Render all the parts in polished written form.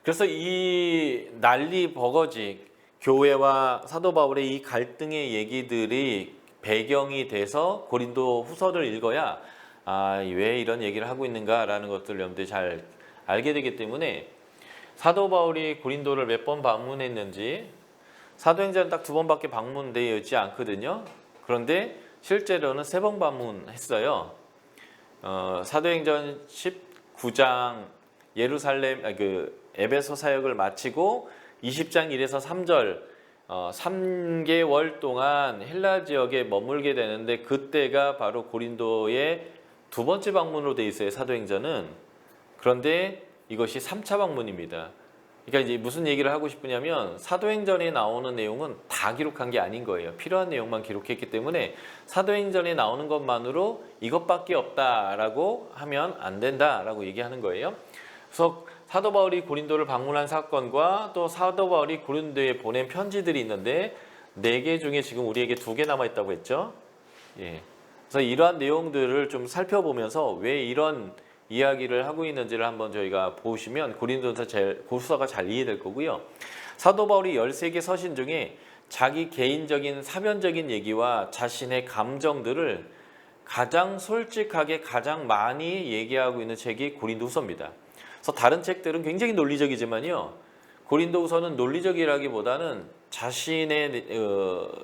그래서 이 난리 버거지 교회와 사도 바울의 이 갈등의 얘기들이 배경이 돼서 고린도 후서를 읽어야 왜 이런 얘기를 하고 있는가라는 것들을 여러분들이 잘 알게 되기 때문에 사도 바울이 고린도를 몇 번 방문했는지 사도행전은 딱 2번밖에 방문되어 있지 않거든요. 그런데 실제로는 3번 방문했어요. 사도행전 19장 예루살렘 에베소 사역을 마치고 20장 1에서 3절 3개월 동안 헬라 지역에 머물게 되는데 그때가 바로 고린도의 2번째 방문으로 되어 있어요. 사도행전은. 그런데 이것이 3차 방문입니다. 그러니까 이제 무슨 얘기를 하고 싶으냐면 사도행전에 나오는 내용은 다 기록한 게 아닌 거예요. 필요한 내용만 기록했기 때문에 사도행전에 나오는 것만으로 이것밖에 없다라고 하면 안 된다라고 얘기하는 거예요. 그래서 사도 바울이 고린도를 방문한 사건과 또 사도 바울이 고린도에 보낸 편지들이 있는데 4개 중에 지금 우리에게 2개 남아있다고 했죠. 예. 그래서 이러한 내용들을 좀 살펴보면서 왜 이런 이야기를 하고 있는지를 한번 저희가 보시면 고린도후서가 잘 이해될 거고요. 사도 바울이 13개 서신 중에 자기 개인적인 사변적인 얘기와 자신의 감정들을 가장 솔직하게 가장 많이 얘기하고 있는 책이 고린도후서입니다. 그래서 다른 책들은 굉장히 논리적이지만요. 고린도후서는 논리적이라기보다는 자신의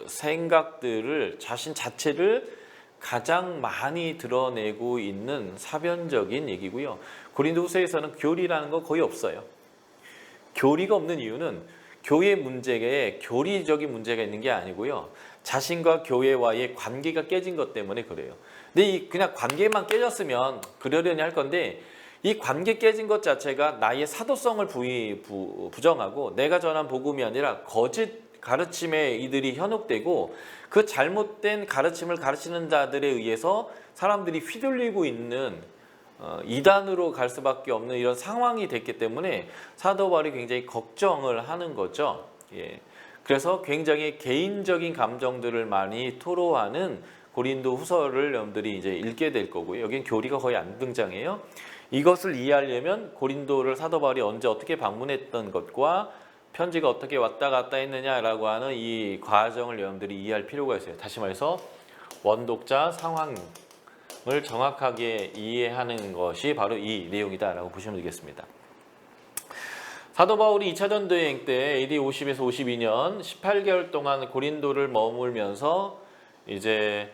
생각들을 자신 자체를 가장 많이 드러내고 있는 사변적인 얘기고요. 고린도후서에서는 교리라는 거 거의 없어요. 교리가 없는 이유는 교회 문제에 교리적인 문제가 있는 게 아니고요. 자신과 교회와의 관계가 깨진 것 때문에 그래요. 근데 그냥 관계만 깨졌으면 그러려니 할 건데 이 관계 깨진 것 자체가 나의 사도성을 부정하고 내가 전한 복음이 아니라 거짓 가르침에 이들이 현혹되고 그 잘못된 가르침을 가르치는 자들에 의해서 사람들이 휘둘리고 있는 이단으로 갈 수밖에 없는 이런 상황이 됐기 때문에 사도 바울이 굉장히 걱정을 하는 거죠. 예. 그래서 굉장히 개인적인 감정들을 많이 토로하는 고린도 후서를 여러분들이 이제 읽게 될 거고요. 여긴 교리가 거의 안 등장해요. 이것을 이해하려면 고린도를 사도 바울이 언제 어떻게 방문했던 것과 편지가 어떻게 왔다 갔다 했느냐라고 하는 이 과정을 여러분들이 이해할 필요가 있어요. 다시 말해서 원독자 상황을 정확하게 이해하는 것이 바로 이 내용이다라고 보시면 되겠습니다. 사도 바울이 2차 전도여행 때 AD 50에서 52년 18개월 동안 고린도를 머물면서 이제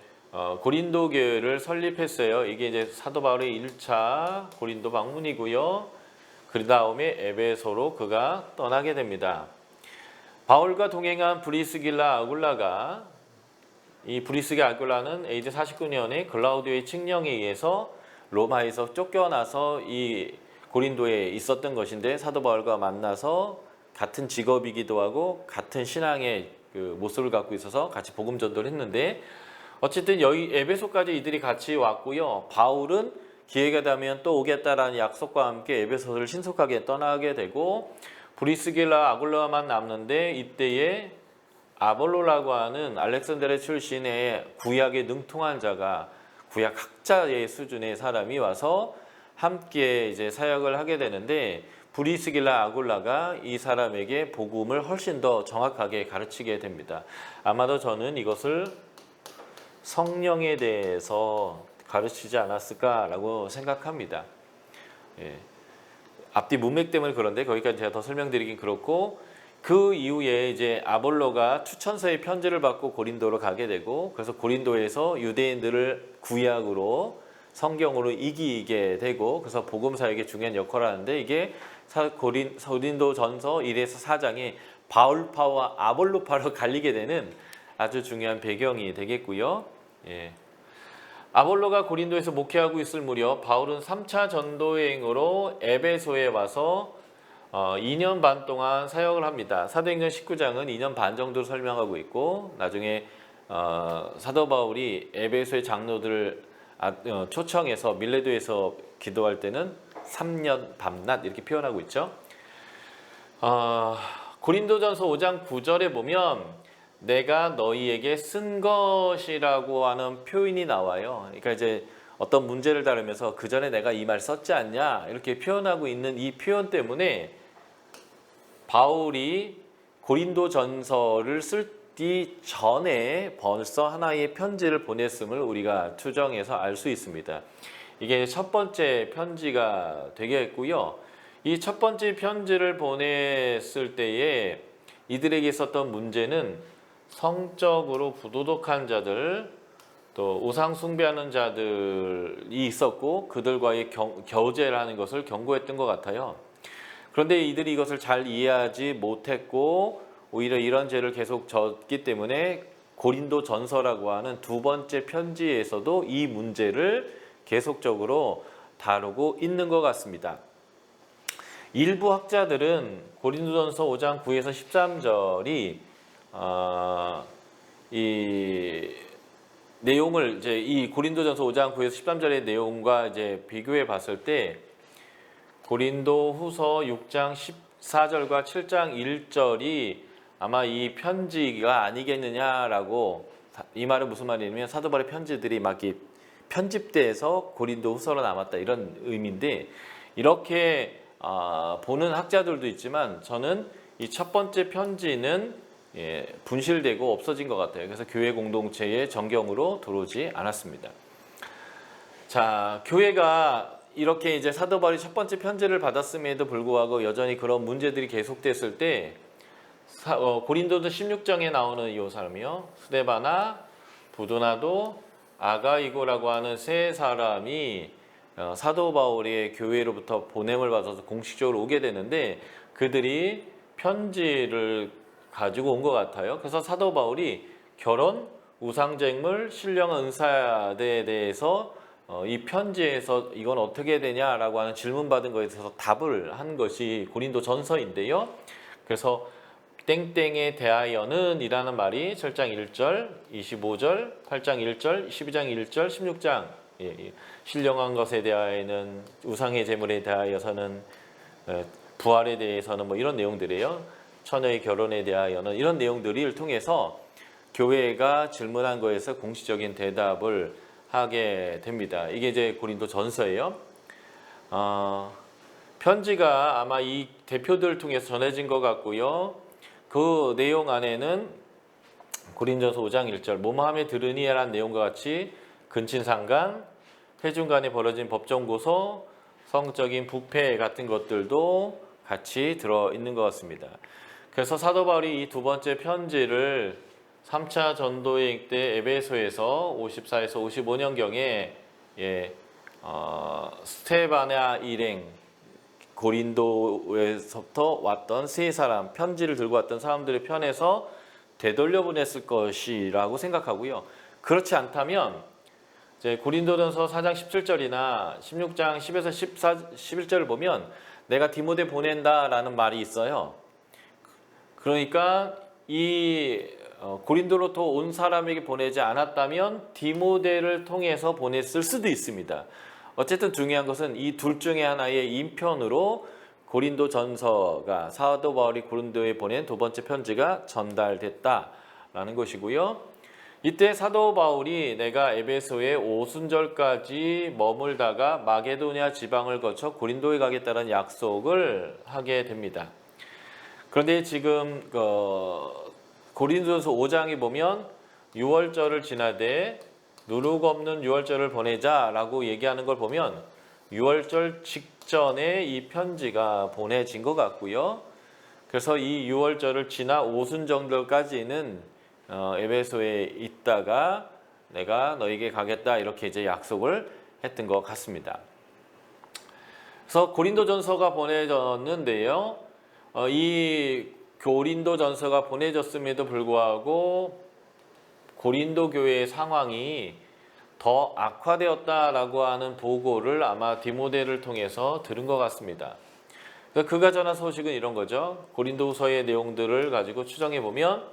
고린도 교회를 설립했어요. 이게 이제 사도 바울의 1차 고린도 방문이고요. 그 다음에 에베소로 그가 떠나게 됩니다. 바울과 동행한 브리스길라 아굴라가 이 브리스길라 아굴라는 AD 49년에 글라우디오의 칙령에 의해서 로마에서 쫓겨나서 이 고린도에 있었던 것인데 사도 바울과 만나서 같은 직업이기도 하고 같은 신앙의 그 모습을 갖고 있어서 같이 복음 전도를 했는데 어쨌든 여기 에베소까지 이들이 같이 왔고요. 바울은 기회가 되면 또 오겠다라는 약속과 함께 에베소를 신속하게 떠나게 되고 브리스길라 아굴라만 남는데 이때에 아볼로라고 하는 알렉산드리아 출신의 구약에 능통한 자가 구약 학자의 수준의 사람이 와서 함께 이제 사역을 하게 되는데 브리스길라 아굴라가 이 사람에게 복음을 훨씬 더 정확하게 가르치게 됩니다. 아마도 저는 이것을 성령에 대해서 가르치지 않았을까라고 생각합니다. 예. 앞뒤 문맥 때문에 그런데 거기까지 제가 더 설명드리긴 그렇고 그 이후에 이제 아볼로가 추천서의 편지를 받고 고린도로 가게 되고 그래서 고린도에서 유대인들을 구약으로 성경으로 이기게 되고 그래서 복음 사역에 중요한 역할을 하는데 이게 고린도 전서 1에서 4장에 바울파와 아볼로파로 갈리게 되는 아주 중요한 배경이 되겠고요. 예. 아볼로가 고린도에서 목회하고 있을 무렵 바울은 3차 전도여행으로 에베소에 와서 2년 반 동안 사역을 합니다. 사도행전 19장은 2년 반 정도를 설명하고 있고 나중에 사도 바울이 에베소의 장로들을 초청해서 밀레도에서 기도할 때는 3년 밤낮 이렇게 표현하고 있죠. 고린도전서 5장 9절에 보면 내가 너희에게 쓴 것이라고 하는 표현이 나와요. 그러니까 이제 어떤 문제를 다루면서 그 전에 내가 이 말 썼지 않냐 이렇게 표현하고 있는 이 표현 때문에 바울이 고린도전서를 쓰기 전에 벌써 하나의 편지를 보냈음을 우리가 추정해서 알 수 있습니다. 이게 첫 번째 편지가 되겠고요. 이 첫 번째 편지를 보냈을 때에 이들에게 있었던 문제는 성적으로 부도덕한 자들, 또 우상 숭배하는 자들이 있었고 그들과의 교제를 하는 것을 경고했던 것 같아요. 그런데 이들이 이것을 잘 이해하지 못했고 오히려 이런 죄를 계속 졌기 때문에 고린도전서라고 하는 두 번째 편지에서도 이 문제를 계속적으로 다루고 있는 것 같습니다. 일부 학자들은 고린도전서 5장 9에서 13절이 이 내용을 이제 이 고린도전서 5장 9에서 13절의 내용과 이제 비교해 봤을 때 고린도후서 6장 14절과 7장 1절이 아마 이 편지가 아니겠느냐라고, 이 말은 무슨 말이냐면 사도 바울의 편지들이 막 편집돼서 고린도후서로 남았다 이런 의미인데, 이렇게 보는 학자들도 있지만 저는 이 첫 번째 편지는 분실되고 없어진 것 같아요. 그래서 교회 공동체의 정경으로 들어오지 않았습니다. 자, 교회가 이렇게 이제 사도 바울이 첫 번째 편지를 받았음에도 불구하고 여전히 그런 문제들이 계속됐을 때 고린도서 16장에 나오는 이 사람이요, 스데바나, 부도나도, 아가이고라고 하는 세 사람이 사도 바울의 교회로부터 보냄을 받아서 공식적으로 오게 되는데 그들이 편지를 가지고 온 것 같아요. 그래서 사도 바울이 결혼, 우상쟁물, 신령 은사에 대해서 이 편지에서 이건 어떻게 되냐라고 하는 질문받은 것에 대해서 답을 한 것이 고린도전서인데요. 그래서 땡땡에 대하여는 이라는 말이 7장 1절, 25절, 8장 1절, 12장 1절, 16장 신령한 것에 대하여는, 우상의 제물에 대하여서는, 부활에 대해서는 뭐 이런 내용들이에요. 처녀의 결혼에 대하여는 이런 내용들을 통해서 교회가 질문한 거에서 공식적인 대답을 하게 됩니다. 이게 이제 고린도전서예요. 편지가 아마 이 대표들을 통해서 전해진 것 같고요. 그 내용 안에는 고린도전서 5장 1절 뭐뭐함에 들으니라는 내용과 같이 근친상간, 회중 간에 벌어진 법정고소, 성적인 부패 같은 것들도 같이 들어있는 것 같습니다. 그래서 사도 바울이 이 두 번째 편지를 3차 전도여행 때 에베소에서 54에서 55년경에 스테바나 일행, 고린도에서부터 왔던 세 사람, 편지를 들고 왔던 사람들의 편에서 되돌려 보냈을 것이라고 생각하고요. 그렇지 않다면 이제 고린도전서 4장 17절이나 16장 10에서 11절을 보면 내가 디모데 보낸다라는 말이 있어요. 그러니까 이 고린도로부터 온 사람에게 보내지 않았다면 디모데를 통해서 보냈을 수도 있습니다. 어쨌든 중요한 것은 이 둘 중에 하나의 인편으로 고린도전서가, 사도 바울이 고린도에 보낸 두 번째 편지가 전달됐다라는 것이고요. 이때 사도 바울이 내가 에베소에 오순절까지 머물다가 마게도냐 지방을 거쳐 고린도에 가겠다는 약속을 하게 됩니다. 그런데 지금 고린도전서 5장에 보면 6월절을 지나되 누룩 없는 6월절을 보내자라고 얘기하는 걸 보면 6월절 직전에 이 편지가 보내진 것 같고요. 그래서 이 6월절을 지나 오순절까지는 에베소에 있다가 내가 너에게 가겠다 이렇게 이제 약속을 했던 것 같습니다. 그래서 고린도전서가 보내졌는데요. 이 고린도전서가 보내졌음에도 불구하고 고린도 교회의 상황이 더 악화되었다라고 하는 보고를 아마 디모데를 통해서 들은 것 같습니다. 그가 전한 소식은 이런 거죠. 고린도후서의 내용들을 가지고 추정해 보면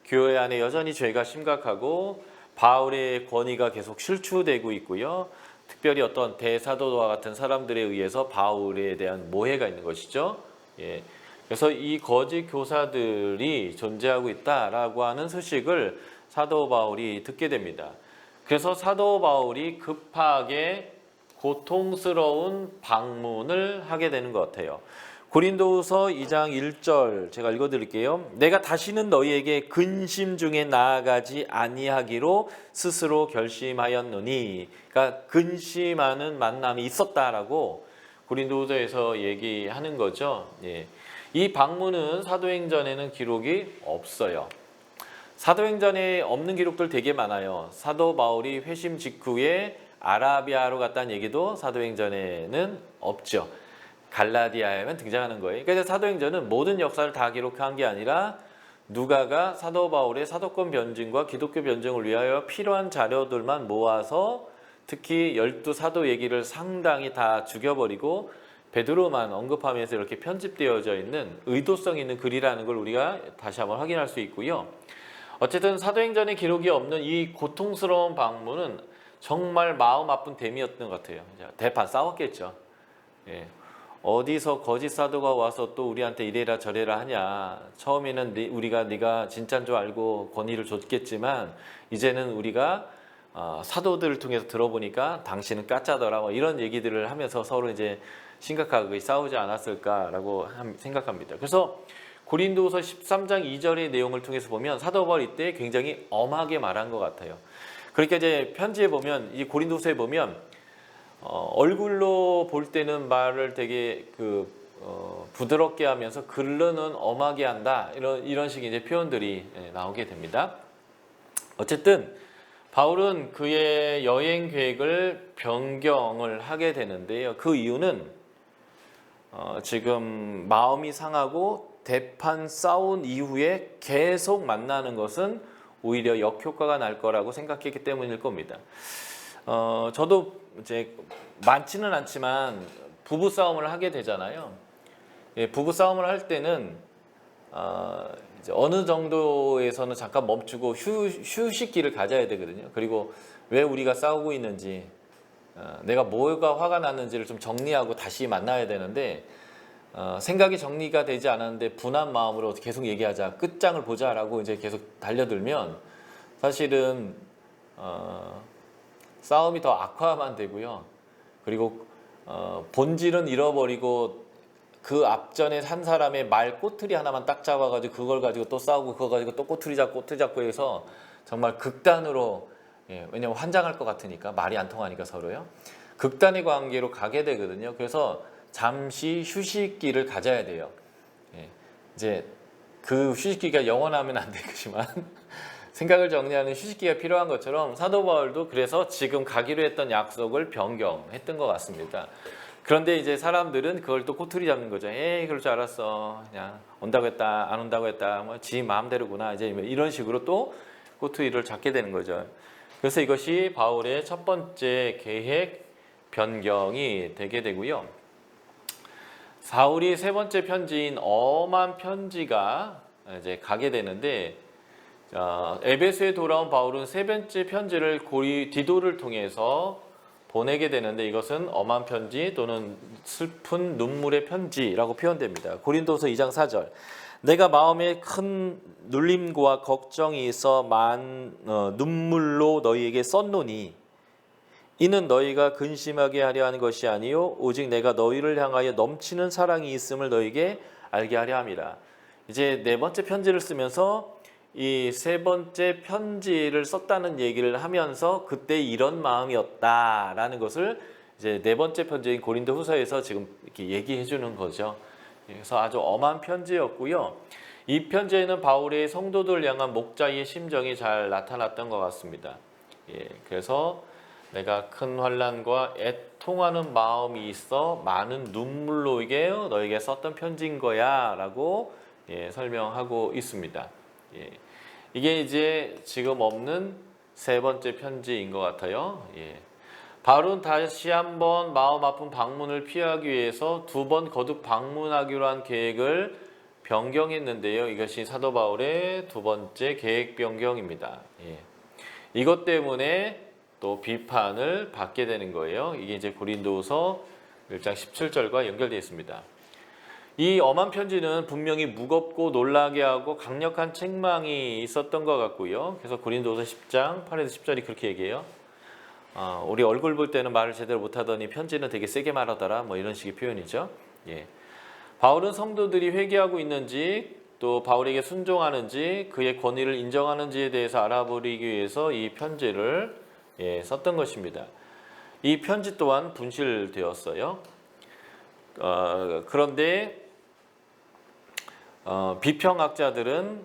교회 안에 여전히 죄가 심각하고 바울의 권위가 계속 실추되고 있고요. 특별히 어떤 대사도와 같은 사람들에 의해서 바울에 대한 모해가 있는 것이죠. 그래서 이 거짓 교사들이 존재하고 있다라고 하는 소식을 사도 바울이 듣게 됩니다. 그래서 사도 바울이 급하게 고통스러운 방문을 하게 되는 것 같아요. 고린도후서 2장 1절 제가 읽어드릴게요. 내가 다시는 너희에게 근심 중에 나아가지 아니하기로 스스로 결심하였노니. 그러니까 근심하는 만남이 있었다라고 고린도후서에서 얘기하는 거죠. 예. 이 방문은 사도행전에는 기록이 없어요. 사도행전에 없는 기록들 되게 많아요. 사도 바울이 회심 직후에 아라비아로 갔다는 얘기도 사도행전에는 없죠. 갈라디아에만 등장하는 거예요. 그러니까 사도행전은 모든 역사를 다 기록한 게 아니라 누가가 사도 바울의 사도권 변증과 기독교 변증을 위하여 필요한 자료들만 모아서 특히 12사도 얘기를 상당히 다 죽여버리고 베드로만 언급하면서 이렇게 편집되어져 있는 의도성 있는 글이라는 걸 우리가 다시 한번 확인할 수 있고요. 어쨌든 사도행전에 기록이 없는 이 고통스러운 방문은 정말 마음 아픈 셈이었던 것 같아요. 대판 싸웠겠죠. 예. 어디서 거짓 사도가 와서 또 우리한테 이래라 저래라 하냐. 처음에는 우리가 네가 진짜인 줄 알고 권위를 줬겠지만 이제는 우리가 사도들을 통해서 들어보니까 당신은 가짜더라. 뭐 이런 얘기들을 하면서 서로 이제 심각하게 싸우지 않았을까라고 생각합니다. 그래서 고린도후서 13장 2절의 내용을 통해서 보면 사도 바울 이때 굉장히 엄하게 말한 것 같아요. 그러니까 이제 편지에 보면 이 고린도후서에 보면 얼굴로 볼 때는 말을 되게 부드럽게 하면서 글로는 엄하게 한다 이런 식의 이제 표현들이 나오게 됩니다. 어쨌든 바울은 그의 여행 계획을 변경을 하게 되는데요. 그 이유는 지금 마음이 상하고 대판 싸운 이후에 계속 만나는 것은 오히려 역효과가 날 거라고 생각했기 때문일 겁니다. 저도 이제 많지는 않지만 부부 싸움을 하게 되잖아요. 예, 부부 싸움을 할 때는 이제 어느 정도에서는 잠깐 멈추고 휴식기를 가져야 되거든요. 그리고 왜 우리가 싸우고 있는지, 내가 뭐가 화가 났는지를 좀 정리하고 다시 만나야 되는데 생각이 정리가 되지 않았는데 분한 마음으로 계속 얘기하자, 끝장을 보자라고 이제 계속 달려들면 사실은 싸움이 더 악화만 되고요. 그리고 본질은 잃어버리고 그 앞전에 한 사람의 말 꼬투리 하나만 딱 잡아가지고 그걸 가지고 또 싸우고 그거 가지고 또 꼬투리 잡고 해서 정말 극단으로, 왜냐면 환장할 것 같으니까 말이 안 통하니까 서로요. 극단의 관계로 가게 되거든요. 그래서 잠시 휴식기를 가져야 돼요. 이제 그 휴식기가 영원하면 안 되겠지만 생각을 정리하는 휴식기가 필요한 것처럼 사도 바울도 그래서 지금 가기로 했던 약속을 변경했던 것 같습니다. 그런데 이제 사람들은 그걸 또 꼬투리 잡는 거죠. 에이, 그럴 줄 알았어. 그냥 온다고 했다, 안 온다고 했다. 뭐 지 마음대로구나. 이제 이런 식으로 또 꼬투리를 잡게 되는 거죠. 그래서 이것이 바울의 첫 번째 계획 변경이 되게 되고요. 사울이 세 번째 편지인 엄한 편지가 이제 가게 되는데, 에베소에 돌아온 바울은 세 번째 편지를 디도를 통해서 보내게 되는데 이것은 엄한 편지 또는 슬픈 눈물의 편지라고 표현됩니다. 고린도서 2장 4절. 내가 마음에 큰 눌림과 걱정이 있어 눈물로 너희에게 썼노니 이는 너희가 근심하게 하려 하는 것이 아니요 오직 내가 너희를 향하여 넘치는 사랑이 있음을 너희에게 알게 하려 함이라. 이제 네 번째 편지를 쓰면서 이 세 번째 편지를 썼다는 얘기를 하면서 그때 이런 마음이었다라는 것을 이제 네 번째 편지인 고린도후서에서 지금 이렇게 얘기해 주는 거죠. 그래서 아주 엄한 편지였고요. 이 편지에는 바울의 성도들 향한 목자의 심정이 잘 나타났던 것 같습니다. 그래서 내가 큰 환난과 애통하는 마음이 있어 많은 눈물로 너에게 썼던 편지인 거야 라고 설명하고 있습니다. 이게 이제 지금 없는 세 번째 편지인 것 같아요. 바울은 다시 한번 마음 아픈 방문을 피하기 위해서 두 번 거듭 방문하기로 한 계획을 변경했는데요. 이것이 사도 바울의 두 번째 계획 변경입니다. 이것 때문에 또 비판을 받게 되는 거예요. 이게 이제 고린도후서 1장 17절과 연결되어 있습니다. 이 엄한 편지는 분명히 무겁고 놀라게 하고 강력한 책망이 있었던 것 같고요. 그래서 고린도후서 10장 8에서 10절이 그렇게 얘기해요. 우리 얼굴 볼 때는 말을 제대로 못하더니 편지는 되게 세게 말하더라. 뭐 이런 식의 표현이죠. 바울은 성도들이 회개하고 있는지 또 바울에게 순종하는지 그의 권위를 인정하는지에 대해서 알아보기 위해서 이 편지를 썼던 것입니다. 이 편지 또한 분실되었어요. 그런데 비평학자들은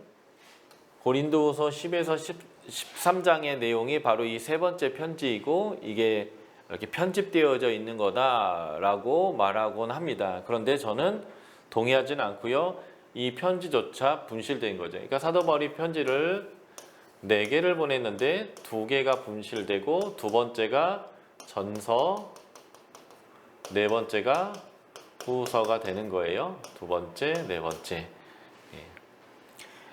고린도후서 10에서 13장의 내용이 바로 이 세 번째 편지이고 이게 이렇게 편집되어져 있는 거다라고 말하곤 합니다. 그런데 저는 동의하지는 않고요. 이 편지조차 분실된 거죠. 그러니까 사도 바울이 편지를 4개를 보냈는데 2개가 분실되고 두 번째가 전서, 네 번째가 후서가 되는 거예요. 두 번째, 네 번째.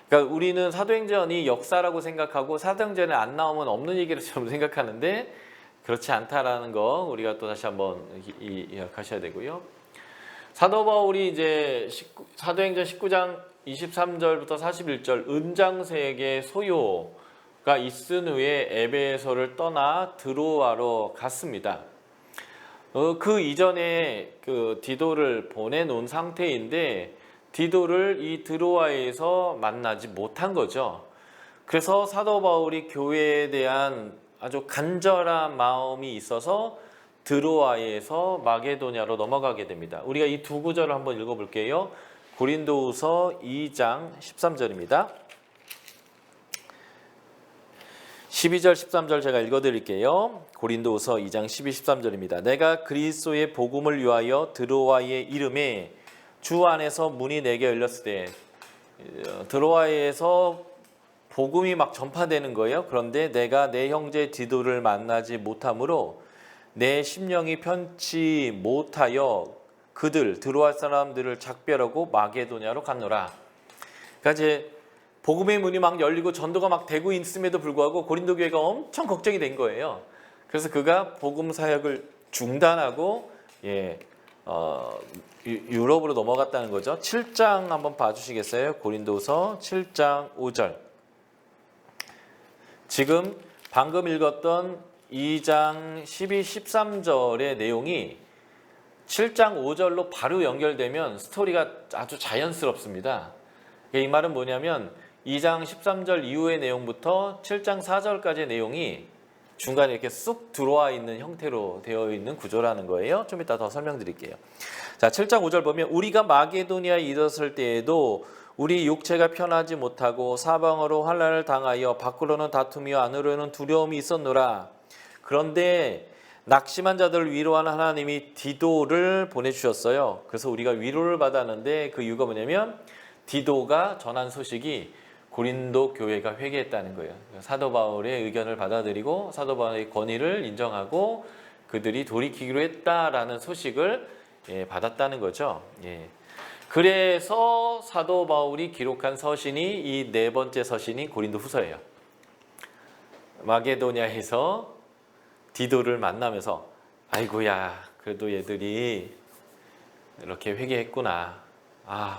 그러니까 우리는 사도행전이 역사라고 생각하고 사도행전에 안 나오면 없는 얘기를 좀 생각하는데 그렇지 않다라는 거 우리가 또 다시 한번 기억하셔야 되고요. 사도 바울이 이제 사도행전 19장 23절부터 41절 은장색의 소요가 있은 후에 에베소를 떠나 드로아로 갔습니다. 그 이전에 그 디도를 보내놓은 상태인데 디도를 이 드로아에서 만나지 못한 거죠. 그래서 사도 바울이 교회에 대한 아주 간절한 마음이 있어서 드로아에서 마게도냐로 넘어가게 됩니다. 우리가 이 두 구절을 한번 읽어볼게요. 고린도후서 2장 13절입니다. 12절 13절 제가 읽어드릴게요. 고린도후서 2장 12, 13절입니다. 내가 그리스도의 복음을 위하여 드로아의 이름에 주 안에서 문이 내게 열렸을 때 드로아에서 복음이 막 전파되는 거예요. 그런데 내가 내 형제 디도를 만나지 못하므로 내 심령이 편치 못하여 그들 드로아 사람들을 작별하고 마게도냐로 갔노라. 그러니까 이제 복음의 문이 막 열리고 전도가 막 되고 있음에도 불구하고 고린도 교회가 엄청 걱정이 된 거예요. 그래서 그가 복음 사역을 중단하고 유럽으로 넘어갔다는 거죠. 7장 한번 봐주시겠어요? 고린도서 7장 5절. 지금 방금 읽었던 2장 12, 13절의 내용이 7장 5절로 바로 연결되면 스토리가 아주 자연스럽습니다. 이 말은 뭐냐면 2장 13절 이후의 내용부터 7장 4절까지의 내용이 중간에 이렇게 쑥 들어와 있는 형태로 되어 있는 구조라는 거예요. 좀 이따 더 설명드릴게요. 자, 7장 5절 보면 우리가 마게도니아에 이르렀을 때에도 우리 육체가 편하지 못하고 사방으로 환난을 당하여 밖으로는 다툼이요 안으로는 두려움이 있었노라. 그런데 낙심한 자들을 위로하는 하나님이 디도를 보내주셨어요. 그래서 우리가 위로를 받았는데 그 이유가 뭐냐면 디도가 전한 소식이 고린도 교회가 회개했다는 거예요. 사도 바울의 의견을 받아들이고 사도 바울의 권위를 인정하고 그들이 돌이키기로 했다라는 소식을 받았다는 거죠. 그래서 사도 바울이 기록한 서신이 이 네 번째 서신이 고린도 후서예요. 마게도냐에서 디도를 만나면서 아이고야 그래도 얘들이 이렇게 회개했구나.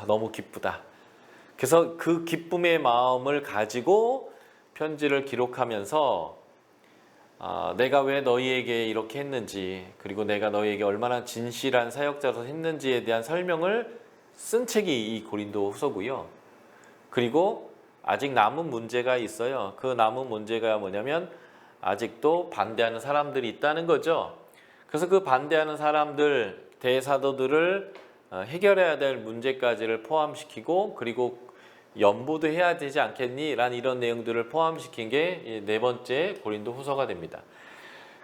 너무 기쁘다. 그래서 그 기쁨의 마음을 가지고 편지를 기록하면서 내가 왜 너희에게 이렇게 했는지 그리고 내가 너희에게 얼마나 진실한 사역자로 했는지에 대한 설명을 쓴 책이 이 고린도 후서고요. 그리고 아직 남은 문제가 있어요. 그 남은 문제가 뭐냐면 아직도 반대하는 사람들이 있다는 거죠. 그래서 그 반대하는 사람들, 대사도들을 해결해야 될 문제까지를 포함시키고 그리고 연보도 해야 되지 않겠니? 라는 이런 내용들을 포함시킨 게 네 번째 고린도 후서가 됩니다.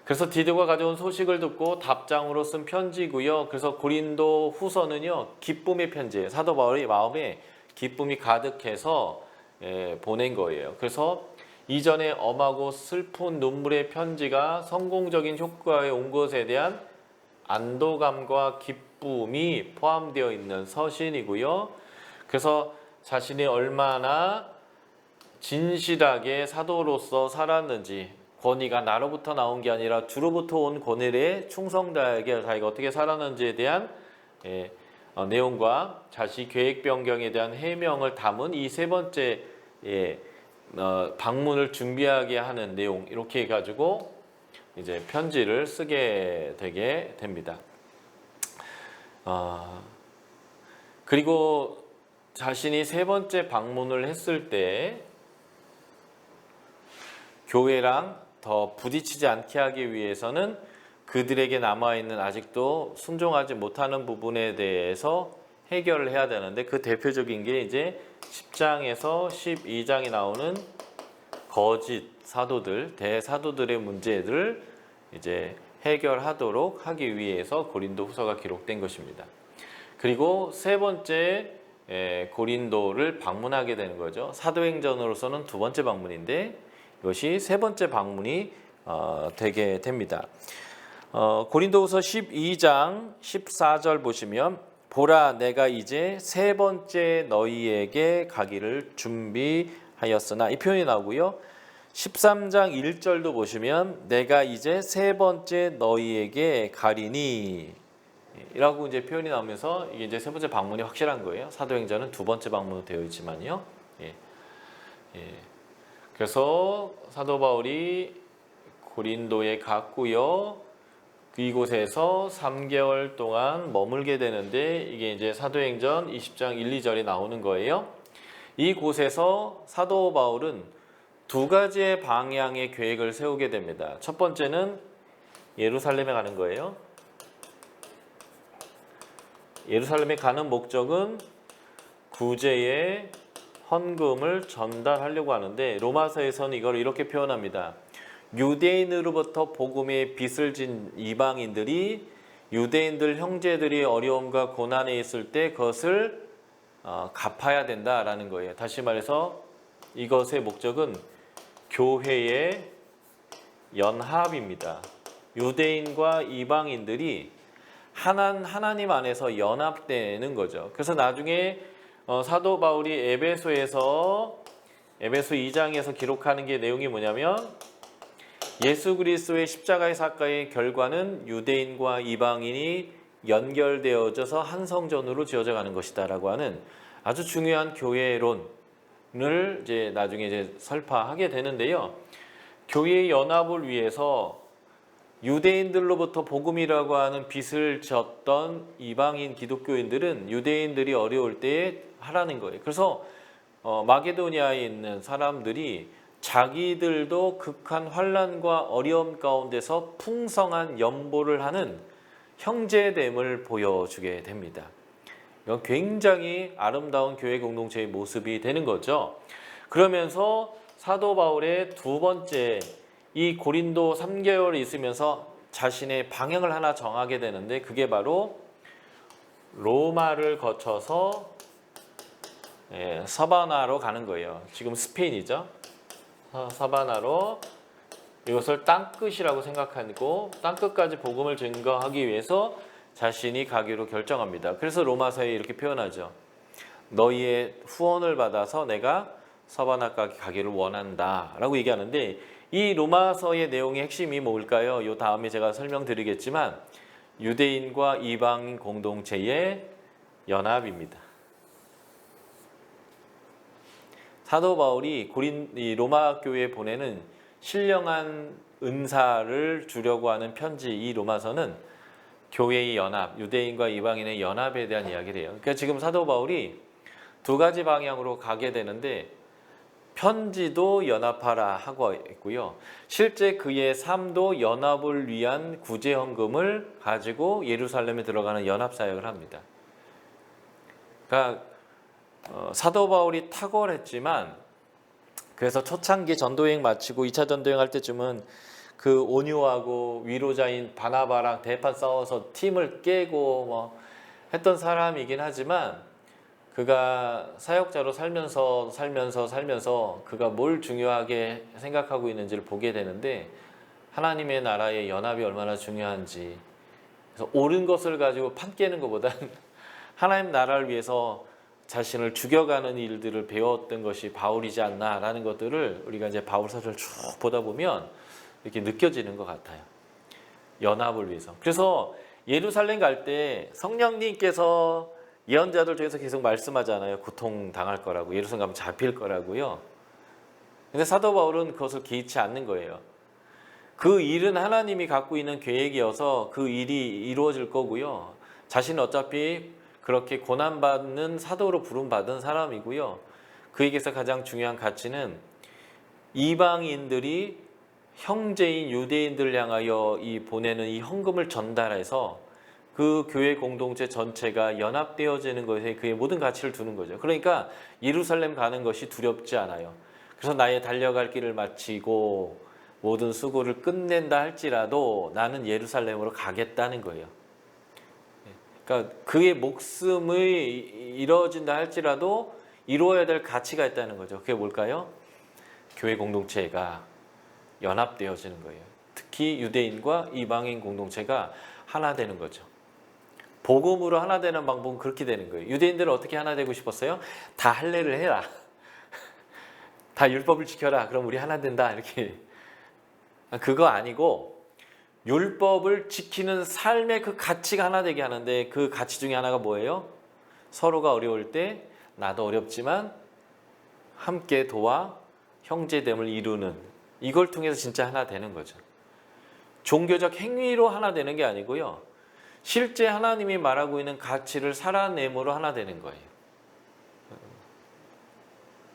그래서 디도가 가져온 소식을 듣고 답장으로 쓴 편지고요. 그래서 고린도 후서는요, 기쁨의 편지예요. 사도 바울의 마음에 기쁨이 가득해서 보낸 거예요. 그래서 이전에 엄하고 슬픈 눈물의 편지가 성공적인 효과에 온 것에 대한 안도감과 기쁨이 포함되어 있는 서신이고요. 그래서 자신이 얼마나 진실하게 사도로서 살았는지, 권위가 나로부터 나온 게 아니라 주로부터 온 권위에 충성되게 자기가 어떻게 살았는지에 대한 내용과 자신 계획 변경에 대한 해명을 담은 이 세 번째 방문을 준비하게 하는 내용, 이렇게 해가지고 이제 편지를 쓰게 되게 됩니다. 그리고 자신이 세 번째 방문을 했을 때 교회랑 더 부딪히지 않게 하기 위해서는 그들에게 남아있는 아직도 순종하지 못하는 부분에 대해서 해결을 해야 되는데, 그 대표적인 게 이제 10장에서 12장에 나오는 거짓 사도들, 대사도들의 문제를 이제 해결하도록 하기 위해서 고린도 후서가 기록된 것입니다. 그리고 세 번째 고린도를 방문하게 되는 거죠. 사도행전으로서는 두 번째 방문인데 이것이 세 번째 방문이 되게 됩니다. 고린도후서 12장 14절 보시면, 보라 내가 이제 세 번째 너희에게 가기를 준비하였으나, 이 표현이 나오고요. 13장 1절도 보시면 내가 이제 세 번째 너희에게 가리니 이라고 이제 표현이 나오면서 이게 이제 세 번째 방문이 확실한 거예요. 사도행전은 두 번째 방문으로 되어 있지만요. 그래서 사도 바울이 고린도에 갔고요. 이곳에서 3개월 동안 머물게 되는데, 이게 이제 사도행전 20장 1, 2절이 나오는 거예요. 이곳에서 사도 바울은 두 가지의 방향의 계획을 세우게 됩니다. 첫 번째는 예루살렘에 가는 거예요. 예루살렘에 가는 목적은 구제의 헌금을 전달하려고 하는데, 로마서에서는 이걸 이렇게 표현합니다. 유대인으로부터 복음의 빚을 진 이방인들이 유대인들 형제들이 어려움과 고난에 있을 때 그것을 갚아야 된다라는 거예요. 다시 말해서 이것의 목적은 교회의 연합입니다. 유대인과 이방인들이 하나님 안에서 연합되는 거죠. 그래서 나중에 사도 바울이 에베소 2장에서 기록하는 게 내용이 뭐냐면, 예수 그리스도의 십자가의 사건의 결과는 유대인과 이방인이 연결되어져서 한 성전으로 지어져 가는 것이다라고 하는 아주 중요한 교회론을 이제 나중에 이제 설파하게 되는데요. 교회의 연합을 위해서 유대인들로부터 복음이라고 하는 빚을 졌던 이방인 기독교인들은 유대인들이 어려울 때에 하라는 거예요. 그래서 마게도니아에 있는 사람들이 자기들도 극한 환난과 어려움 가운데서 풍성한 연보를 하는 형제됨을 보여주게 됩니다. 이건 굉장히 아름다운 교회 공동체의 모습이 되는 거죠. 그러면서 사도 바울의 두 번째, 이 고린도 3개월 있으면서 자신의 방향을 하나 정하게 되는데, 그게 바로 로마를 거쳐서 서바나로 가는 거예요. 지금 스페인이죠. 서바나로, 이것을 땅끝이라고 생각하고 땅끝까지 복음을 증거하기 위해서 자신이 가기로 결정합니다. 그래서 로마서에 이렇게 표현하죠. 너희의 후원을 받아서 내가 서바나까지 가기를 원한다 라고 얘기하는데, 이 로마서의 내용의 핵심이 뭘까요? 이 다음에 제가 설명드리겠지만 유대인과 이방인 공동체의 연합입니다. 사도 바울이 로마 교회에 보내는 신령한 은사를 주려고 하는 편지, 이 로마서는 교회의 연합, 유대인과 이방인의 연합에 대한 이야기를 해요. 그러니까 지금 사도 바울이 두 가지 방향으로 가게 되는데, 편지도 연합하라 하고 있고요. 실제 그의 삶도 연합을 위한 구제헌금을 가지고 예루살렘에 들어가는 연합사역을 합니다. 그러니까 사도 바울이 탁월했지만, 그래서 초창기 전도여행 마치고 2차 전도여행 할 때쯤은 그 온유하고 위로자인 바나바랑 대판 싸워서 팀을 깨고 뭐 했던 사람이긴 하지만, 그가 사역자로 살면서 그가 뭘 중요하게 생각하고 있는지를 보게 되는데, 하나님의 나라의 연합이 얼마나 중요한지, 그래서 옳은 것을 가지고 판 깨는 것보단 하나님 나라를 위해서 자신을 죽여가는 일들을 배웠던 것이 바울이지 않나라는 것들을 우리가 이제 바울 사전을 쭉 보다 보면 이렇게 느껴지는 것 같아요. 연합을 위해서. 그래서 예루살렘 갈 때 성령님께서 예언자들 중에서 계속 말씀하잖아요. 고통당할 거라고, 예루살렘 가면 잡힐 거라고요. 근데 사도 바울은 그것을 개의치 않는 거예요. 그 일은 하나님이 갖고 있는 계획이어서 그 일이 이루어질 거고요. 자신은 어차피 그렇게 고난받는 사도로 부름받은 사람이고요. 그에게서 가장 중요한 가치는 이방인들이 형제인 유대인들을 향하여 이 보내는 이 헌금을 전달해서 그 교회 공동체 전체가 연합되어지는 것에 그의 모든 가치를 두는 거죠. 그러니까 예루살렘 가는 것이 두렵지 않아요. 그래서 나의 달려갈 길을 마치고 모든 수고를 끝낸다 할지라도 나는 예루살렘으로 가겠다는 거예요. 그러니까 그의 목숨이 이루어진다 할지라도 이루어야 될 가치가 있다는 거죠. 그게 뭘까요? 교회 공동체가 연합되어지는 거예요. 특히 유대인과 이방인 공동체가 하나 되는 거죠. 복음으로 하나 되는 방법은 그렇게 되는 거예요. 유대인들은 어떻게 하나 되고 싶었어요? 다 할례를 해라. 다 율법을 지켜라. 그럼 우리 하나 된다. 이렇게. 그거 아니고 율법을 지키는 삶의 그 가치가 하나 되게 하는데 그 가치 중에 하나가 뭐예요? 서로가 어려울 때 나도 어렵지만 함께 도와 형제됨을 이루는, 이걸 통해서 진짜 하나 되는 거죠. 종교적 행위로 하나 되는 게 아니고요. 실제 하나님이 말하고 있는 가치를 살아내므로 하나 되는 거예요.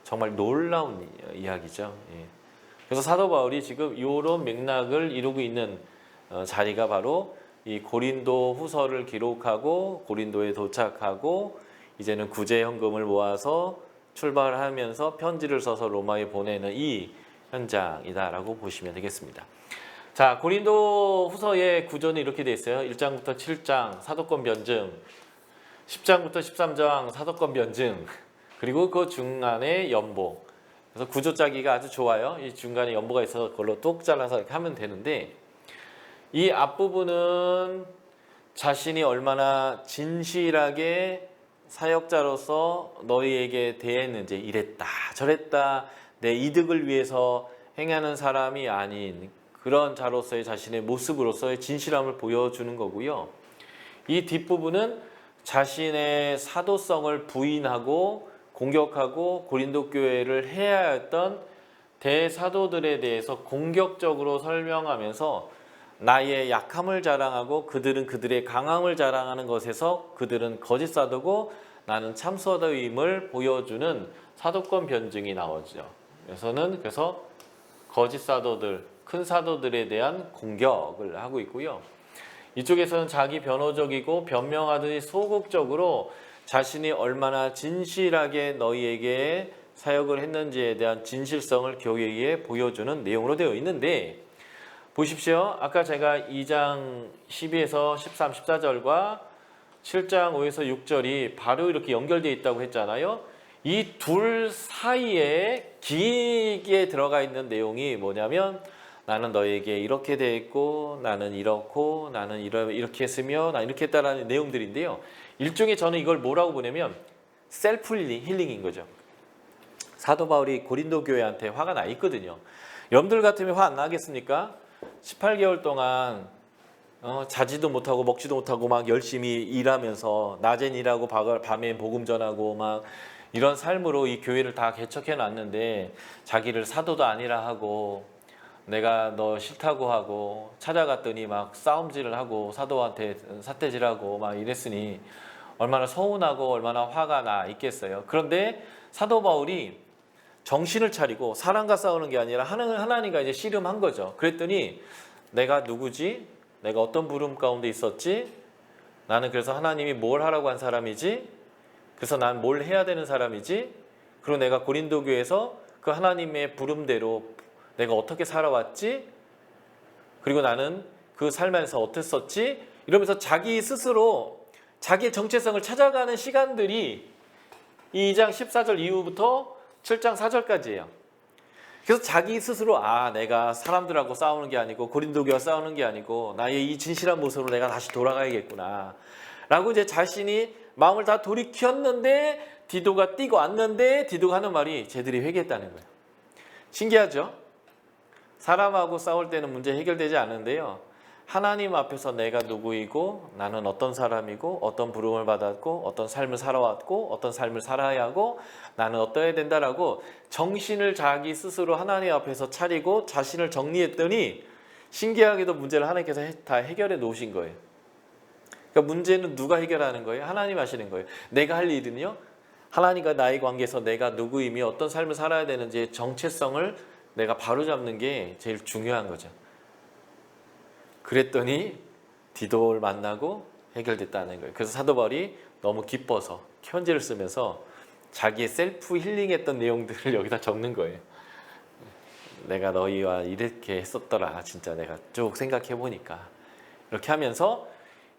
정말 놀라운 이야기죠. 그래서 사도 바울이 지금 이런 맥락을 이루고 있는 자리가 바로 이 고린도 후서를 기록하고 고린도에 도착하고 이제는 구제 헌금을 모아서 출발하면서 편지를 써서 로마에 보내는 이 현장이다라고 보시면 되겠습니다. 자, 고린도 후서의 구조는 이렇게 되어 있어요. 1장부터 7장 사도권 변증, 10장부터 13장 사도권 변증, 그리고 그 중간에 연보. 그래서 구조 짜기가 아주 좋아요. 이 중간에 연보가 있어서 그걸로 뚝 잘라서 이렇게 하면 되는데, 이 앞부분은 자신이 얼마나 진실하게 사역자로서 너희에게 대했는지, 이랬다 저랬다 내 이득을 위해서 행하는 사람이 아닌 그런 자로서의 자신의 모습으로서의 진실함을 보여주는 거고요. 이 뒷부분은 자신의 사도성을 부인하고 공격하고 고린도 교회를 해야 했던 대사도들에 대해서 공격적으로 설명하면서 나의 약함을 자랑하고 그들은 그들의 강함을 자랑하는 것에서 그들은 거짓 사도고 나는 참 사도임을 보여주는 사도권 변증이 나오죠. 그래서 거짓 사도들, 큰 사도들에 대한 공격을 하고 있고요. 이쪽에서는 자기 변호적이고 변명하더니 소극적으로 자신이 얼마나 진실하게 너희에게 사역을 했는지에 대한 진실성을 교회에 보여주는 내용으로 되어 있는데, 보십시오. 아까 제가 2장 12에서 13, 14절과 7장 5에서 6절이 바로 이렇게 연결되어 있다고 했잖아요. 이 둘 사이에 길게 들어가 있는 내용이 뭐냐면, 나는 너에게 이렇게 돼 있고 나는 이렇고 나는 이렇게 했으며 나 이렇게 했다라는 내용들인데요. 일종의 저는 이걸 뭐라고 보냐면 셀프 힐링인 거죠. 사도 바울이 고린도 교회한테 화가 나 있거든요. 여러분들 같으면 화 안 나겠습니까? 18개월 동안 자지도 못하고 먹지도 못하고 막 열심히 일하면서 낮엔 일하고 밤에 복음 전하고 막 이런 삶으로 이 교회를 다 개척해 놨는데 자기를 사도도 아니라 하고 내가 너 싫다고 하고 찾아갔더니 막 싸움질을 하고 사도한테 삿대질하고 막 이랬으니 얼마나 서운하고 얼마나 화가 나 있겠어요. 그런데 사도 바울이 정신을 차리고 사람과 싸우는 게 아니라 하나님과 이제 씨름한 거죠. 그랬더니 내가 누구지? 내가 어떤 부름 가운데 있었지? 나는 그래서 하나님이 뭘 하라고 한 사람이지? 그래서 난 뭘 해야 되는 사람이지? 그리고 내가 고린도 교회에서 그 하나님의 부름대로 내가 어떻게 살아왔지? 그리고 나는 그 삶에서 어땠었지? 이러면서 자기 스스로 자기의 정체성을 찾아가는 시간들이 이 2장 14절 이후부터 7장 4절까지예요. 그래서 자기 스스로 내가 사람들하고 싸우는 게 아니고 고린도 교회와 싸우는 게 아니고 나의 이 진실한 모습으로 내가 다시 돌아가야겠구나 라고 이제 자신이 마음을 다 돌이켰는데 디도가 뛰고 왔는데 디도가 하는 말이 쟤들이 회개했다는 거예요. 신기하죠? 사람하고 싸울 때는 문제 해결되지 않는데요. 하나님 앞에서 내가 누구이고 나는 어떤 사람이고 어떤 부름을 받았고 어떤 삶을 살아왔고 어떤 삶을 살아야 하고 나는 어떠해야 된다라고 정신을 자기 스스로 하나님 앞에서 차리고 자신을 정리했더니 신기하게도 문제를 하나님께서 다 해결해 놓으신 거예요. 그러니까 문제는 누가 해결하는 거예요? 하나님 하시는 거예요. 내가 할 일은요, 하나님과 나의 관계에서 내가 누구이며 어떤 삶을 살아야 되는지의 정체성을 내가 바로잡는 게 제일 중요한 거죠. 그랬더니 디도를 만나고 해결됐다는 거예요. 그래서 사도 바울이 너무 기뻐서 편지를 쓰면서 자기의 셀프 힐링했던 내용들을 여기다 적는 거예요. 내가 너희와 이렇게 했었더라. 진짜 내가 쭉 생각해 보니까. 이렇게 하면서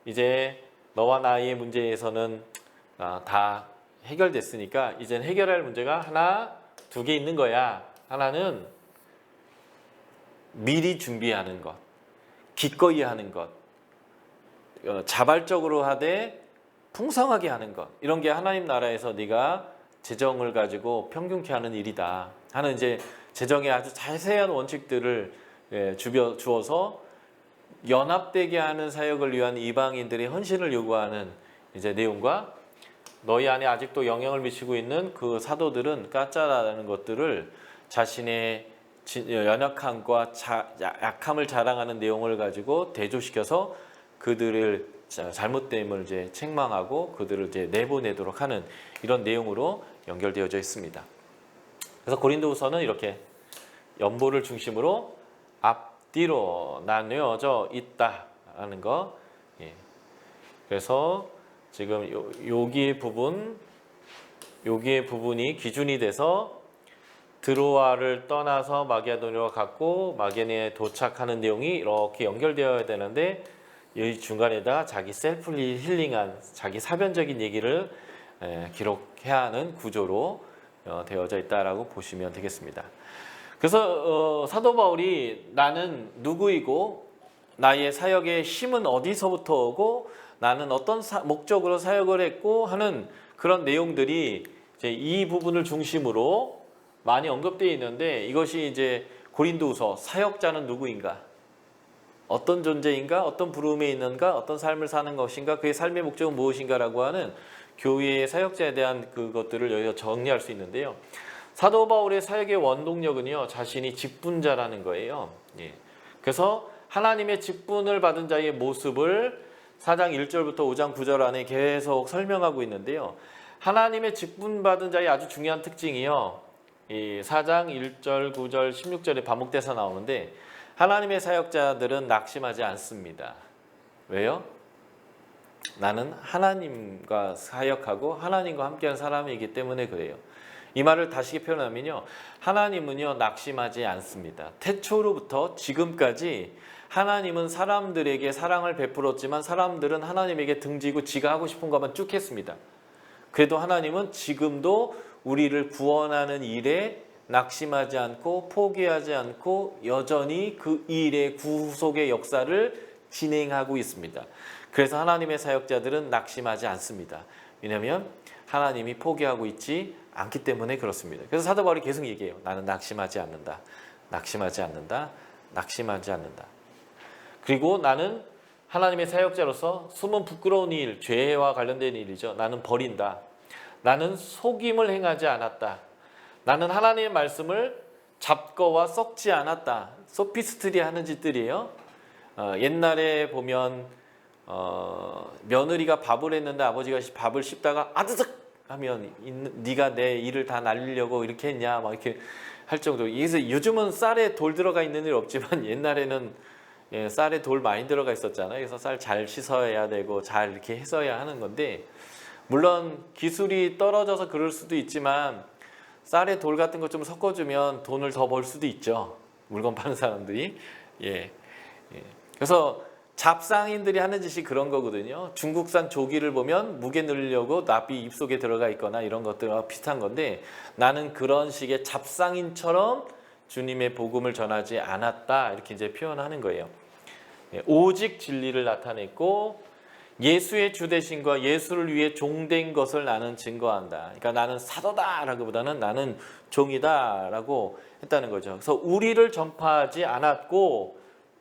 이제 너와 나의 문제에서는 다 해결됐으니까 이제는 해결할 문제가 하나, 두 개 있는 거야. 하나는 미리 준비하는 것, 기꺼이 하는 것, 자발적으로 하되 풍성하게 하는 것. 이런 게 하나님 나라에서 네가 재정을 가지고 평균케 하는 일이다 하는 이제 재정의 아주 자세한 원칙들을 주어서 연합되게 하는 사역을 위한 이방인들의 헌신을 요구하는 이제 내용과 너희 안에 아직도 영향을 미치고 있는 그 사도들은 가짜라는 것들을 자신의 연약함과 약함을 자랑하는 내용을 가지고 대조시켜서 그들을 잘못됨을 이제 책망하고 그들을 이제 내보내도록 하는 이런 내용으로 연결되어져 있습니다. 그래서 고린도후서는 이렇게 연보를 중심으로 앞뒤로 나뉘어져 있다라는 거. 그래서 지금 여기의 부분이 기준이 돼서 드로아를 떠나서 마게도니아로 갔고 마게도니아에 도착하는 내용이 이렇게 연결되어야 되는데 이 중간에다 자기 셀프 힐링한 자기 사변적인 얘기를 기록해야 하는 구조로 되어져 있다라고 보시면 되겠습니다. 그래서 사도 바울이 나는 누구이고 나의 사역의 힘은 어디서부터 오고 나는 어떤 목적으로 사역을 했고 하는 그런 내용들이 이제 이 부분을 중심으로 많이 언급되어 있는데 이것이 이제 고린도후서 사역자는 누구인가? 어떤 존재인가? 어떤 부름에 있는가? 어떤 삶을 사는 것인가? 그의 삶의 목적은 무엇인가라고 하는 교회의 사역자에 대한 그것들을 여기서 정리할 수 있는데요. 사도 바울의 사역의 원동력은요, 자신이 직분자라는 거예요. 그래서 하나님의 직분을 받은 자의 모습을 4장 1절부터 5장 9절 안에 계속 설명하고 있는데요. 하나님의 직분 받은 자의 아주 중요한 특징이요. 이 4장 1절, 9절, 16절에 반복돼서 나오는데 하나님의 사역자들은 낙심하지 않습니다. 왜요? 나는 하나님과 사역하고 하나님과 함께하는 사람이기 때문에 그래요. 이 말을 다시 표현하면요. 하나님은요, 낙심하지 않습니다. 태초로부터 지금까지 하나님은 사람들에게 사랑을 베풀었지만 사람들은 하나님에게 등지고 지가 하고 싶은 것만 쭉 했습니다. 그래도 하나님은 지금도 우리를 구원하는 일에 낙심하지 않고 포기하지 않고 여전히 그 일의 구속의 역사를 진행하고 있습니다. 그래서 하나님의 사역자들은 낙심하지 않습니다. 왜냐하면 하나님이 포기하고 있지 않기 때문에 그렇습니다. 그래서 사도 바울이 계속 얘기해요. 나는 낙심하지 않는다. 낙심하지 않는다. 낙심하지 않는다. 그리고 나는 하나님의 사역자로서 숨은 부끄러운 일, 죄와 관련된 일이죠. 나는 버린다. 나는 속임을 행하지 않았다. 나는 하나님의 말씀을 잡거와 썩지 않았다. 소피스트리 하는 짓들이에요. 옛날에 보면 며느리가 밥을 했는데 아버지가 밥을 씹다가 아드득 하면 네가 내 일을 다 날리려고 이렇게 했냐 막 이렇게 할 정도로. 그래서 요즘은 쌀에 돌 들어가 있는 일 없지만 옛날에는 쌀에 돌 많이 들어가 있었잖아요. 그래서 쌀 잘 씻어야 되고 잘 이렇게 해서야 하는 건데, 물론 기술이 떨어져서 그럴 수도 있지만 쌀에 돌 같은 거 좀 섞어주면 돈을 더 벌 수도 있죠. 물건 파는 사람들이. 그래서 잡상인들이 하는 짓이 그런 거거든요. 중국산 조기를 보면 무게 늘리려고 납이 입속에 들어가 있거나 이런 것들과 비슷한 건데, 나는 그런 식의 잡상인처럼 주님의 복음을 전하지 않았다. 이렇게 이제 표현하는 거예요. 오직 진리를 나타냈고 예수의 주대신과 예수를 위해 종된 것을 나는 증거한다. 그러니까 나는 사도다라기보다는 나는 종이다라고 했다는 거죠. 그래서 우리를 전파하지 않았고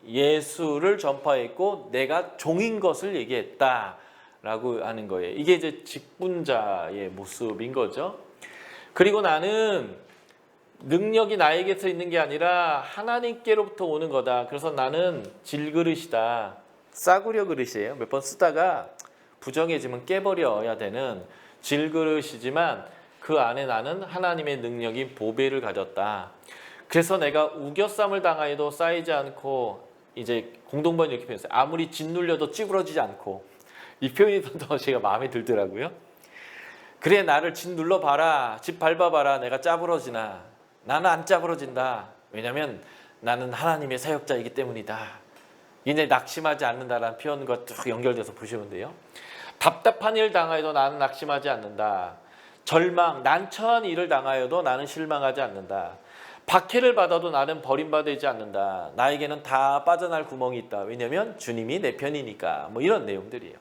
예수를 전파했고 내가 종인 것을 얘기했다라고 하는 거예요. 이게 이제 직분자의 모습인 거죠. 그리고 나는 능력이 나에게서 있는 게 아니라 하나님께로부터 오는 거다. 그래서 나는 질그릇이다. 싸구려 그릇이에요. 몇 번 쓰다가 부정해지면 깨버려야 되는 질그릇이지만 그 안에 나는 하나님의 능력인 보배를 가졌다. 그래서 내가 우겨쌈을 당하여도 쌓이지 않고, 이제 공동번 이렇게 표현했어요. 아무리 짓눌려도 찌그러지지 않고. 이 표현이 더 제가 마음에 들더라고요. 그래, 나를 짓눌러 봐라, 집 밟아봐라, 내가 짜부러지나. 나는 안 짜부러진다. 왜냐하면 나는 하나님의 사역자이기 때문이다. 이제 낙심하지 않는다라는 표현과 쭉 연결돼서 보시면 돼요. 답답한 일 당하여도 나는 낙심하지 않는다. 절망, 난처한 일을 당하여도 나는 실망하지 않는다. 박해를 받아도 나는 버림받지 않는다. 나에게는 다 빠져날 구멍이 있다. 왜냐하면 주님이 내 편이니까. 뭐 이런 내용들이에요.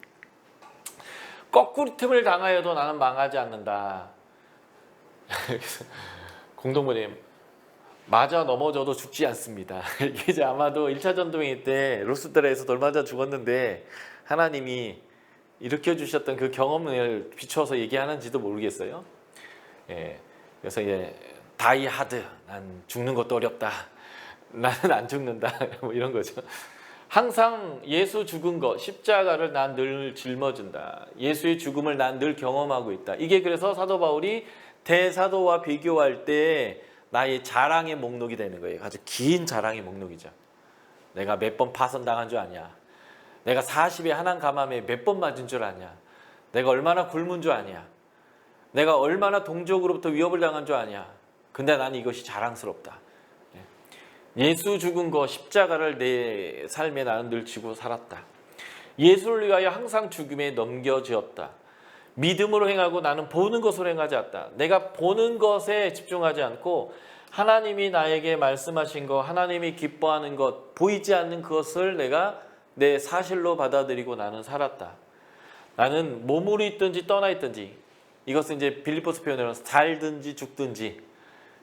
거꾸로 틈을 당하여도 나는 망하지 않는다. 공동번님, 맞아 넘어져도 죽지 않습니다. 이게 이제 아마도 1차 전도행 때 루스드라에서 돌맞아 죽었는데 하나님이 일으켜주셨던 그 경험을 비추어서 얘기하는지도 모르겠어요. 예, 그래서 이제 다이 하드, 난 죽는 것도 어렵다. 나는 안 죽는다. 뭐 이런 거죠. 항상 예수 죽은 것, 십자가를 난 늘 짊어진다. 예수의 죽음을 난 늘 경험하고 있다. 이게 그래서 사도 바울이 대사도와 비교할 때 나의 자랑의 목록이 되는 거예요. 아주 긴 자랑의 목록이죠. 내가 몇 번 파선당한 줄 아냐. 내가 40에 한한 감암에 몇 번 맞은 줄 아냐. 내가 얼마나 굶은 줄 아냐. 내가 얼마나 동족으로부터 위협을 당한 줄 아냐. 근데 나는 이것이 자랑스럽다. 예수 죽은 거, 십자가를 내 삶에 나는 늘 지고 살았다. 예수를 위하여 항상 죽음에 넘겨지었다. 믿음으로 행하고 나는 보는 것으로 행하지 않았다. 내가 보는 것에 집중하지 않고 하나님이 나에게 말씀하신 것, 하나님이 기뻐하는 것, 보이지 않는 그것을 내가 내 사실로 받아들이고 나는 살았다. 나는 몸으로 있든지 떠나 있든지, 이것은 이제 빌립보서 표현으로 살든지 죽든지.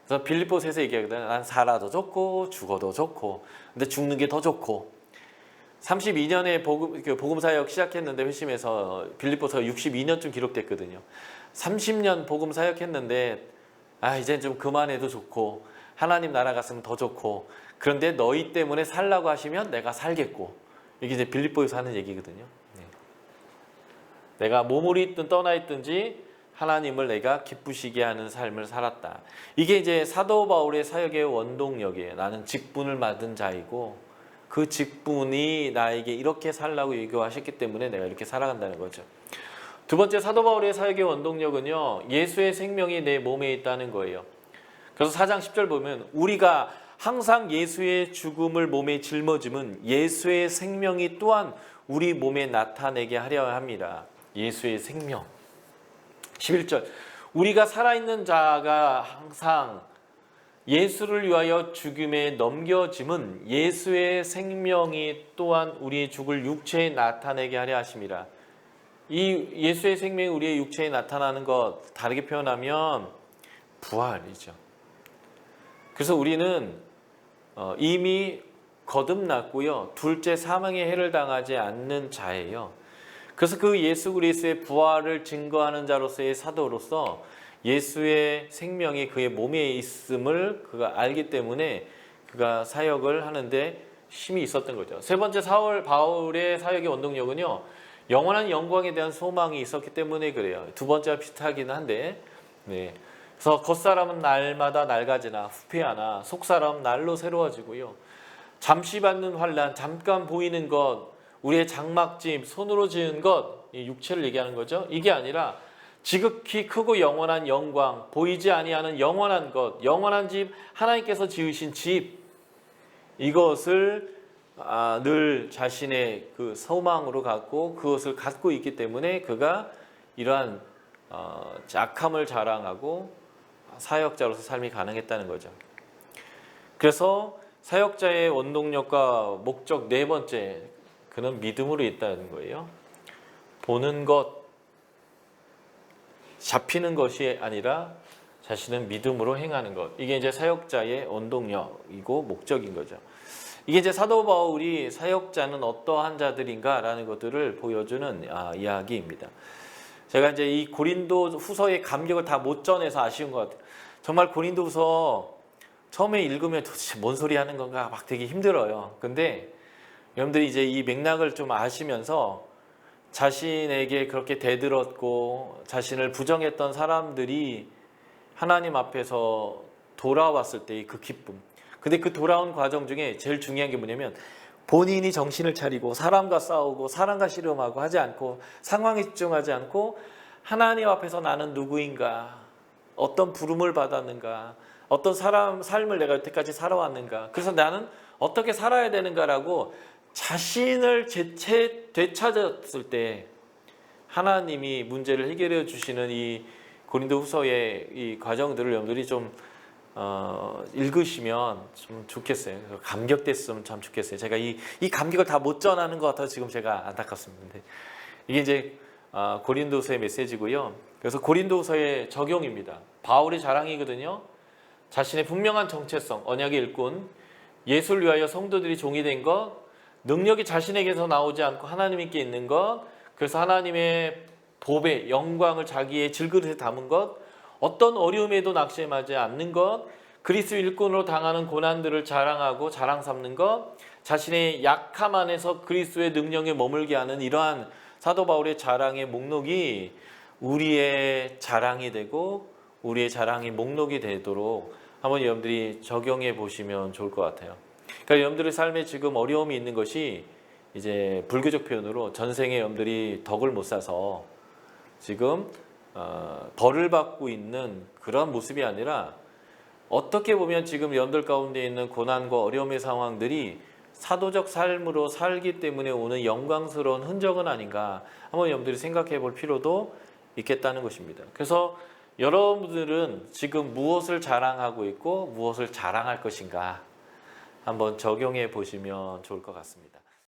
그래서 빌립보서에서 얘기하거든. 난 살아도 좋고 죽어도 좋고, 근데 죽는 게 더 좋고. 32년에 복음 사역 시작했는데 회심에서 빌립보서 62년쯤 기록됐거든요. 30년 복음 사역했는데 이젠 좀 그만해도 좋고 하나님 나라 갔으면 더 좋고, 그런데 너희 때문에 살라고 하시면 내가 살겠고. 이게 이제 빌립보에서 하는 얘기거든요. 내가 몸으로 있든 떠나 있든지 하나님을 내가 기쁘시게 하는 삶을 살았다. 이게 이제 사도 바울의 사역의 원동력이에요. 나는 직분을 받은 자이고 그 직분이 나에게 이렇게 살라고 요구하셨기 때문에 내가 이렇게 살아간다는 거죠. 두 번째, 사도 바울의 사역의 원동력은요, 예수의 생명이 내 몸에 있다는 거예요. 그래서 4장 10절 보면 우리가 항상 예수의 죽음을 몸에 짊어짐은 예수의 생명이 또한 우리 몸에 나타내게 하려 합니다. 예수의 생명. 11절, 우리가 살아있는 자가 항상 예수를 위하여 죽음에 넘겨짐은 예수의 생명이 또한 우리의 죽을 육체에 나타내게 하려 하심이라. 이 예수의 생명이 우리의 육체에 나타나는 것, 다르게 표현하면 부활이죠. 그래서 우리는 이미 거듭났고요, 둘째 사망의 해를 당하지 않는 자예요. 그래서 그 예수 그리스도의 부활을 증거하는 자로서의 사도로서 예수의 생명이 그의 몸에 있음을 그가 알기 때문에 그가 사역을 하는데 힘이 있었던 거죠. 세 번째, 바울의 사역의 원동력은요, 영원한 영광에 대한 소망이 있었기 때문에 그래요. 두 번째와 비슷하긴 한데, 그래서 겉사람은 날마다 낡아지나 후패하나 속사람은 날로 새로워지고요. 잠시 받는 환난, 잠깐 보이는 것, 우리의 장막짐, 손으로 지은 것, 이 육체를 얘기하는 거죠. 이게 아니라 지극히 크고 영원한 영광, 보이지 아니하는 영원한 것, 영원한 집, 하나님께서 지으신 집, 이것을 늘 자신의 그 소망으로 갖고 그것을 갖고 있기 때문에 그가 이러한 약함을 자랑하고 사역자로서 삶이 가능했다는 거죠. 그래서 사역자의 원동력과 목적 네 번째, 그는 믿음으로 있다는 거예요. 보는 것, 잡히는 것이 아니라 자신은 믿음으로 행하는 것. 이게 이제 사역자의 원동력이고 목적인 거죠. 이게 이제 사도 바울이 사역자는 어떠한 자들인가라는 것들을 보여주는 이야기입니다. 제가 이제 이 고린도 후서의 감격을 다 못 전해서 아쉬운 것 같아요. 정말 고린도 후서 처음에 읽으면 도대체 뭔 소리 하는 건가 막 되게 힘들어요. 근데 여러분들이 이제 이 맥락을 좀 아시면서 자신에게 그렇게 대들었고 자신을 부정했던 사람들이 하나님 앞에서 돌아왔을 때의 그 기쁨. 근데 그 돌아온 과정 중에 제일 중요한 게 뭐냐면 본인이 정신을 차리고 사람과 싸우고 사람과 씨름하고 하지 않고 상황에 집중하지 않고 하나님 앞에서 나는 누구인가, 어떤 부름을 받았는가, 어떤 삶을 내가 여태까지 살아왔는가, 그래서 나는 어떻게 살아야 되는가라고 자신을 되찾았을 때 하나님이 문제를 해결해 주시는 이 고린도후서의 이 과정들을 여러분들이 좀 읽으시면 좀 좋겠어요. 감격됐으면 참 좋겠어요. 제가 이 감격을 다 못 전하는 것 같아서 지금 제가 안타깝습니다. 이게 이제 고린도서의 메시지고요. 그래서 고린도서의 적용입니다. 바울의 자랑이거든요. 자신의 분명한 정체성, 언약의 일꾼, 예수를 위하여 성도들이 종이 된 것, 능력이 자신에게서 나오지 않고 하나님께 있는 것, 그래서 하나님의 보배, 영광을 자기의 질그릇에 담은 것, 어떤 어려움에도 낙심하지 않는 것, 그리스도 일꾼으로 당하는 고난들을 자랑하고 자랑 삼는 것, 자신의 약함 안에서 그리스도의 능력에 머물게 하는 이러한 사도 바울의 자랑의 목록이 우리의 자랑이 되고 우리의 자랑의 목록이 되도록 한번 여러분들이 적용해 보시면 좋을 것 같아요. 그러니까 여러분들의 삶에 지금 어려움이 있는 것이 이제 불교적 표현으로 전생에 여러분들이 덕을 못 쌓아서 지금 벌을 받고 있는 그런 모습이 아니라 어떻게 보면 지금 여러분들 가운데 있는 고난과 어려움의 상황들이 사도적 삶으로 살기 때문에 오는 영광스러운 흔적은 아닌가 한번 여러분들이 생각해 볼 필요도 있겠다는 것입니다. 그래서 여러분들은 지금 무엇을 자랑하고 있고 무엇을 자랑할 것인가 한번 적용해 보시면 좋을 것 같습니다.